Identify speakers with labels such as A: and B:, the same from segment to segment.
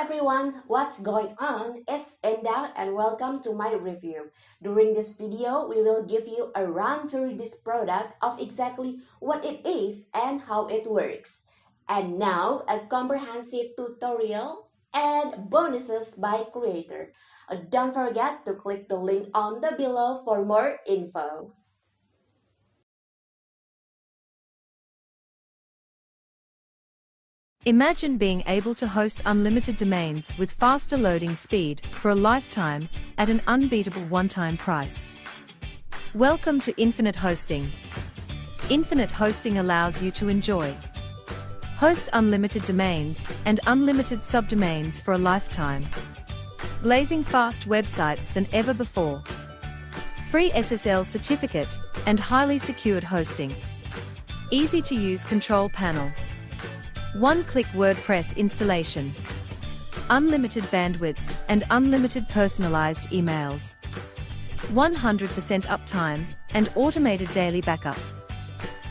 A: everyone, what's going on? It's Enda and welcome to my review. During this video, we will give you a run through this product of exactly what it is and how it works. And now, a comprehensive tutorial and bonuses by creator. Don't forget to click the link on the below for more info.
B: Imagine being able to host unlimited domains with faster loading speed for a lifetime at an unbeatable one-time price. Welcome to Infinite Hosting. Infinite Hosting allows you to enjoy host unlimited domains and unlimited subdomains for a lifetime. Blazing fast websites than ever before. Free SSL certificate and highly secured hosting. Easy to use control panel. One-click WordPress installation. Unlimited bandwidth and unlimited personalized emails. 100% uptime and automated daily backup.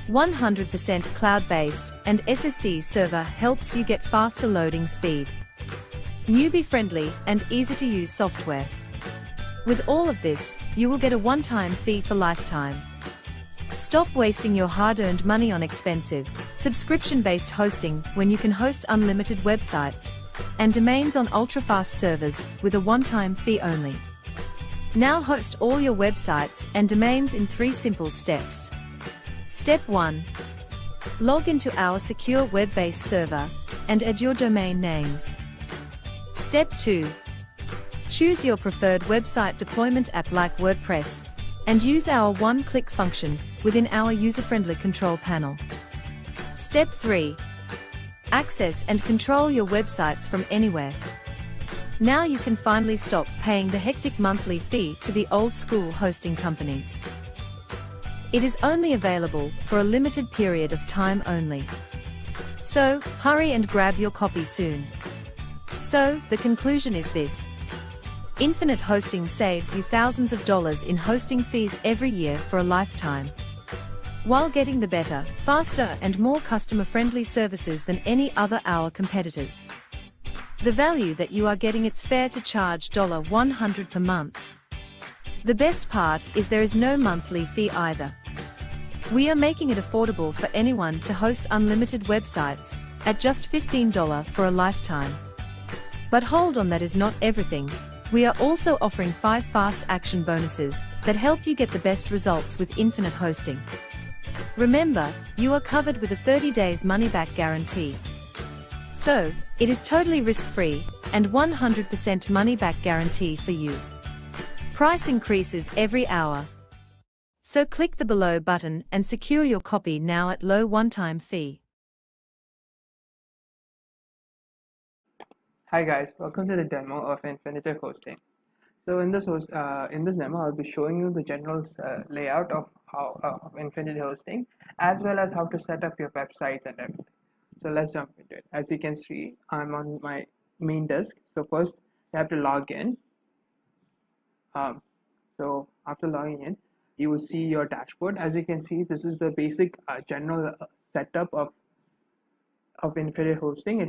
B: 100% cloud-based and SSD server helps you get faster loading speed. Newbie-friendly and easy-to-use software. With all of this, you will get a one-time fee for lifetime. Stop wasting your hard-earned money on expensive, subscription-based hosting when you can host unlimited websites and domains on ultra-fast servers with a one-time fee only. Now host all your websites and domains in 3 simple steps. Step 1. Log into our secure web-based server and add your domain names. Step 2. Choose your preferred website deployment app like WordPress and use our one-click function within our user-friendly control panel. Step 3. Access and control your websites from anywhere. Now you can finally stop paying the hectic monthly fee to the old-school hosting companies. It is only available for a limited period of time only. So, hurry and grab your copy soon. So, the conclusion is this. Infinite Hosting saves you thousands of dollars in hosting fees every year for a lifetime, while getting the better, faster and more customer-friendly services than any other our competitors. The value that you are getting, it's fair to charge $100 per month. The best part is there is no monthly fee either. We are making it affordable for anyone to host unlimited websites at just $15 for a lifetime. But hold on, that is not everything. We are also offering 5 fast action bonuses that help you get the best results with Infinite Hosting. Remember, you are covered with a 30 days money-back guarantee. So, it is totally risk-free and 100% money-back guarantee for you. Price increases every hour. So click the below button and secure your copy now at low one-time fee.
C: Hi guys, welcome to the demo of Infinite Hosting. So in this demo, I'll be showing you the general layout of of Infinite Hosting, as well as how to set up your websites and everything. So let's jump into it. As you can see, I'm on my main disk. So first, you have to log in. So after logging in, you will see your dashboard. As you can see, this is the basic general setup of Infinite Hosting. It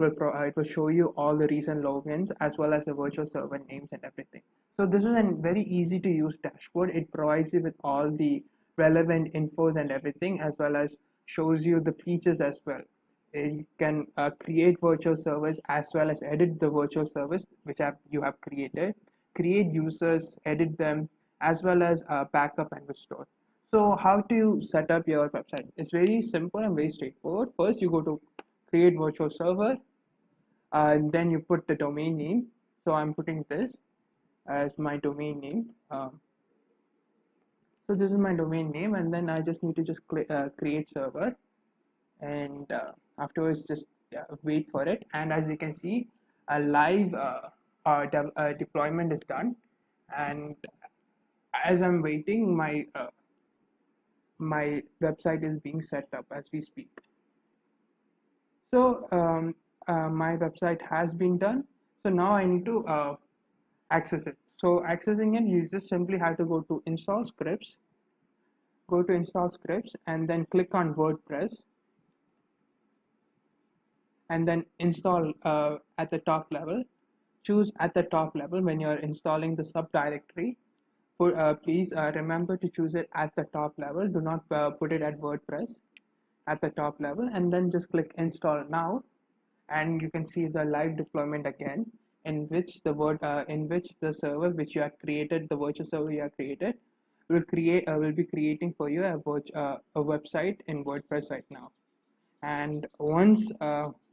C: will show you all the recent logins as well as the virtual server names and everything. So this is a very easy to use dashboard. It provides you with all the relevant infos and everything, as well as shows you the features as well. You can create virtual servers as well as edit the virtual servers which you have created, create users, edit them, as well as backup and restore. So how to set up your website? It's very simple and very straightforward. First, you go to create virtual server, and then you put the domain name. So I'm putting this as my domain name. So this is my domain name, and then I just need to create server, and afterwards just wait for it. And as you can see, a live deployment is done, and as I'm waiting, my website is being set up as we speak. So my website has been done. So now I need to access it. So accessing it, you just simply have to go to install scripts, and then click on WordPress, and then install at the top level. choose at the top level when you're installing the subdirectory. Please remember to choose it at the top level. Do not put it at WordPress, at the top level, and then just click install now, and you can see the live deployment again, in which the server which you have created, the virtual server you have created, will be creating for you a website in WordPress right now. And once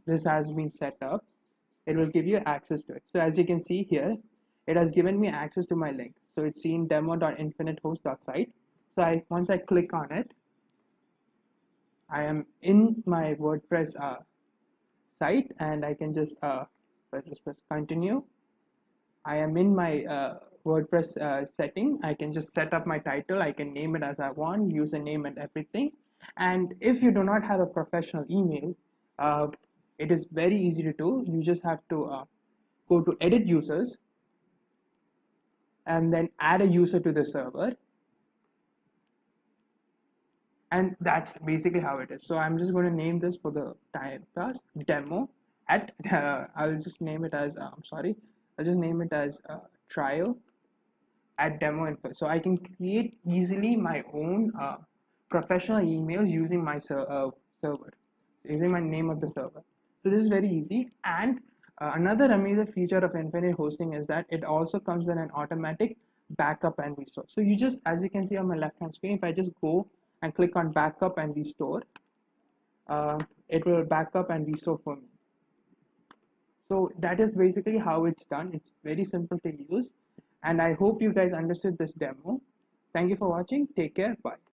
C: this has been set up, it will give you access to it. So as you can see here, it has given me access to my link. So it's seen demo.infinitehost.site. So once I click on it, I am in my WordPress site, and I can just press continue. I am in my WordPress setting. I can just set up my title. I can name it as I want, username and everything. And if you do not have a professional email, it is very easy to do. You just have to go to edit users and then add a user to the server. And that's basically how it is. So I'm just going to name this for the time task demo at I'll just name it as I'll just name it as trial at demo info. So I can create easily my own professional emails using my server, using my name of the server. So this is very easy. And another amazing feature of Infinite Hosting is that it also comes with an automatic backup and restore. So you just, as you can see on my left hand screen, if I just go and click on backup and restore, it will back up and restore for me. So that is basically how it's done. It's very simple to use, and I hope you guys understood this demo. Thank you for watching. Take care. Bye.